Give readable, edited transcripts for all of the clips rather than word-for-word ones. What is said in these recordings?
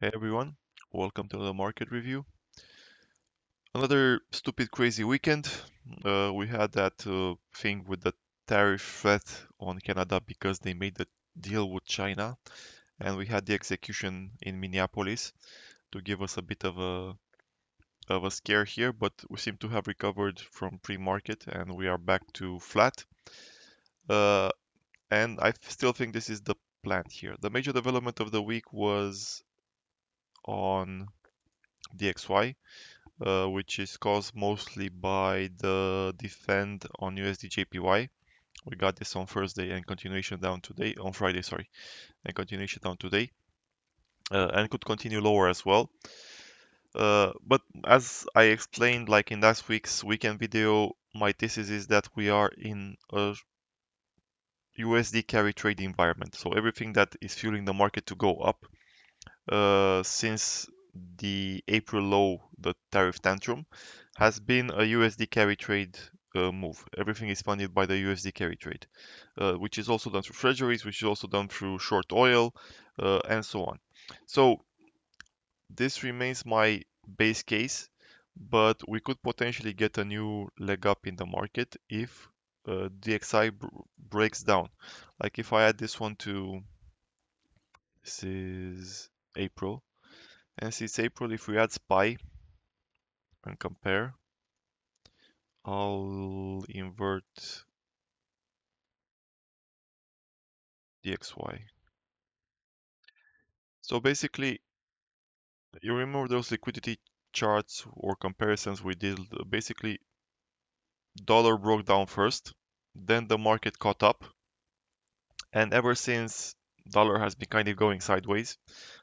Hey everyone, welcome to the market review. Another stupid crazy weekend. We had that thing with the tariff threat on Canada because they made the deal with China, and we had the execution in Minneapolis to give us a bit of a scare here, but we seem to have recovered from pre-market and we are back to flat. Uh, and I still think this is the plan here. The major development of the week was on DXY, which is caused mostly by the defend on USD JPY. We got this on Thursday and continuation down today, on Friday, sorry, and continuation down today, and could continue lower as well. But as I explained, like in last week's weekend video, my thesis is that we are in a USD carry trade environment. So everything that is fueling the market to go up since the April low, the tariff tantrum, has been a USD carry trade move. Everything is funded by the USD carry trade, which is also done through treasuries, which is also done through short oil, and so on. So this remains my base case, but we could potentially get a new leg up in the market if DXI breaks down. Like if I add this one to, this is April, and since April, if we add SPY and compare, I'll invert DXY. So basically, you remember those liquidity charts or comparisons we did? Basically, dollar broke down first, then the market caught up, and ever since dollar has been kind of going sideways,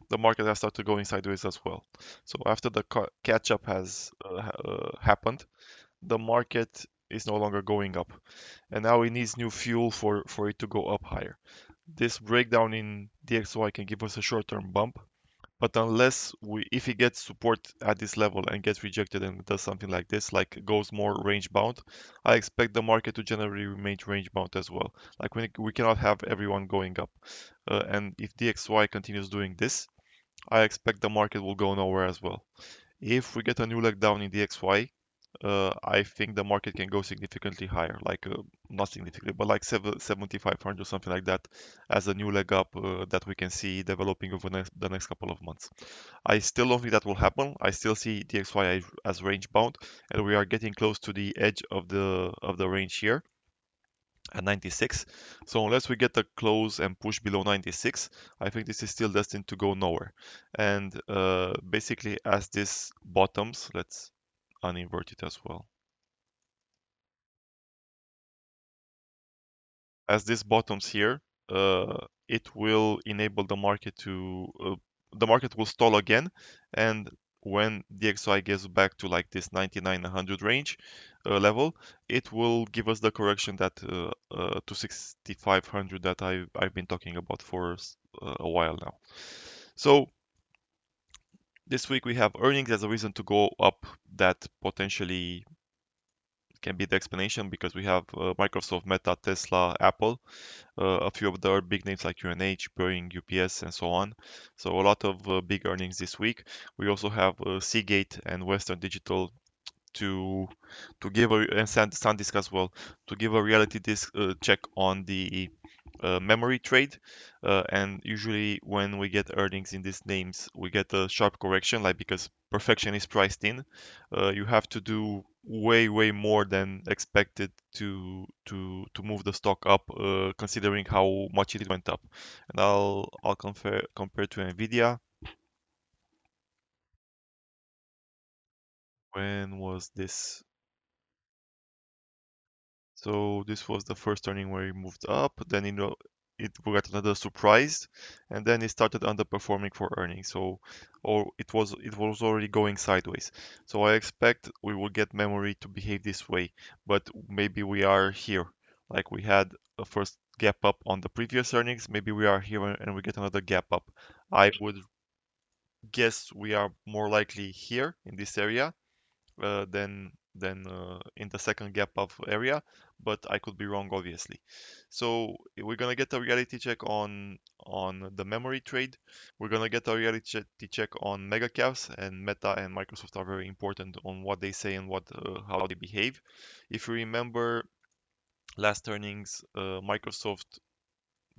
the market has started going sideways as well. So after the catch up has happened, the market is no longer going up, and now it needs new fuel for it to go up higher. This breakdown in DXY can give us a short-term bump, but unless if it gets support at this level and gets rejected and does something like this, like goes more range bound, I expect the market to generally remain range bound as well. Like we cannot have everyone going up, and if DXY continues doing this, I expect the market will go nowhere as well. If we get a new leg down in DXY, I think the market can go significantly higher, like not significantly, but like 7,500 something like that, as a new leg up that we can see developing over the next couple of months. I still don't think that will happen. I still see DXY as range bound, and we are getting close to the edge of the range here at 96. So unless we get a close and push below 96, I think this is still destined to go nowhere. And basically, as this bottoms, let's uninvert it as well. As this bottoms here, it will enable the market will stall again, and when DXY gets back to like this 99-100 range level, it will give us the correction that to 6500 that I've been talking about for a while now. So this week we have earnings as a reason to go up that potentially can be the explanation because we have Microsoft, Meta, Tesla, Apple, a few of the other big names like UNH, Boeing, UPS, and so on. So a lot of big earnings this week. We also have Seagate and Western Digital to give and SanDisk as well to give a reality disc check on the memory trade. And usually when we get earnings in these names, we get a sharp correction, like because perfection is priced in. You have to do way more than expected to move the stock up, considering how much it went up. And I'll compare to Nvidia. When was this? So this was the first turning where it moved up. Then it we got another surprise, and then it started underperforming for earnings. So, or it was already going sideways. So I expect we will get memory to behave this way, but maybe we are here, like we had a first gap up on the previous earnings. Maybe we are here and we get another gap up. I would guess we are more likely here in this area than in the second gap up area. but I could be wrong, obviously. So we're gonna get a reality check on the memory trade. We're gonna get a reality check on mega caps, and Meta and Microsoft are very important on what they say and what how they behave. If you remember last earnings, Microsoft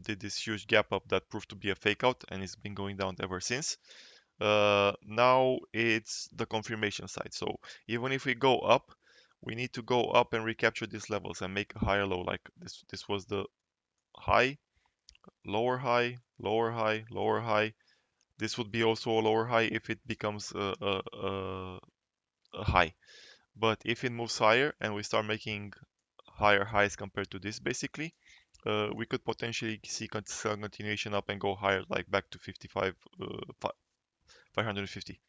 did this huge gap up that proved to be a fake out, and it's been going down ever since. Now it's the confirmation side. So even if we go up, we need to go up and recapture these levels and make a higher low. Like this was the high, lower high, lower high, lower high. This would be also a lower high if it becomes a high. But if it moves higher and we start making higher highs compared to this, basically, we could potentially see some continuation up and go higher, like back to 55, 550.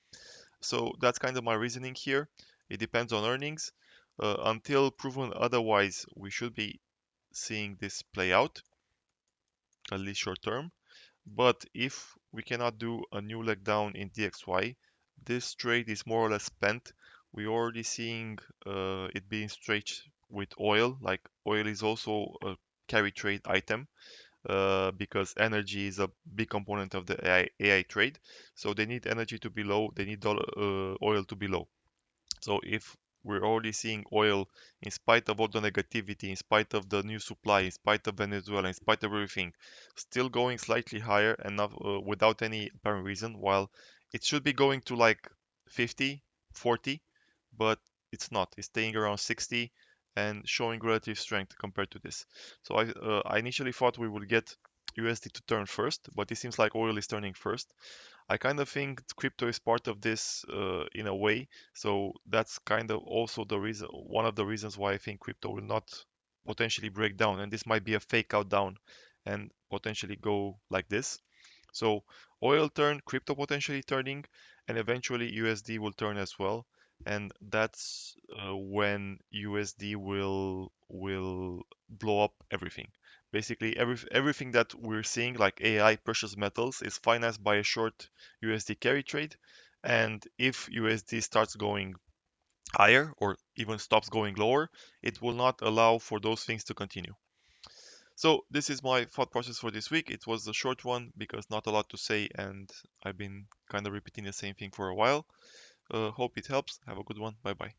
So that's kind of my reasoning here. It depends on earnings. Until proven otherwise, we should be seeing this play out, at least short term. But if we cannot do a new leg down in DXY, this trade is more or less spent. We're already seeing it being stretched with oil. Like oil is also a carry trade item because energy is a big component of the AI trade. So they need energy to be low. They need oil to be low. So if we're already seeing oil, in spite of all the negativity, in spite of the new supply, in spite of Venezuela, in spite of everything, still going slightly higher and not, without any apparent reason, while it should be going to like 50, 40, but it's not. It's staying around 60 and showing relative strength compared to this. So I initially thought we would get USD to turn first, but it seems like oil is turning first. I kind of think crypto is part of this in a way. So that's kind of also the reason, one of the reasons why I think crypto will not potentially break down, and this might be a fake out down and potentially go like this. So oil turn, crypto potentially turning, and eventually USD will turn as well. And that's when USD will blow up everything. Basically, everything that we're seeing, like AI, precious metals, is financed by a short USD carry trade. And if USD starts going higher or even stops going lower, it will not allow for those things to continue. So this is my thought process for this week. It was a short one because not a lot to say, and I've been kind of repeating the same thing for a while. Hope it helps. Have a good one. Bye bye.